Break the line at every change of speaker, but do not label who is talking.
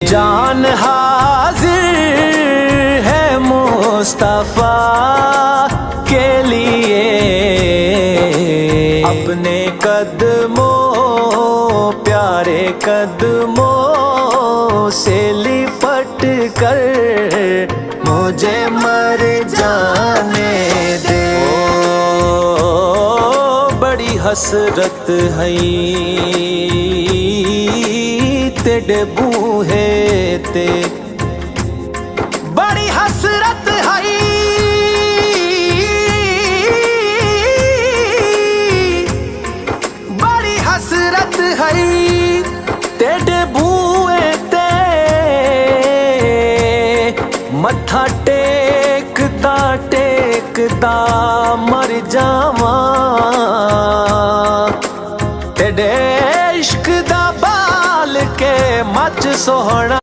जान हाजिर है मुस्तफा के लिए, अपने कदमों प्यारे कदमों से लिपट कर मुझे मर जाने दे। बड़ी हसरत है तेरे बूहे ते, बड़ी हसरत है बड़ी हसरत है तेरे बूहे ते। मत्था टेकदा टेकदा मर जावा, तेरे इश्क दा बाल के मच सोहना।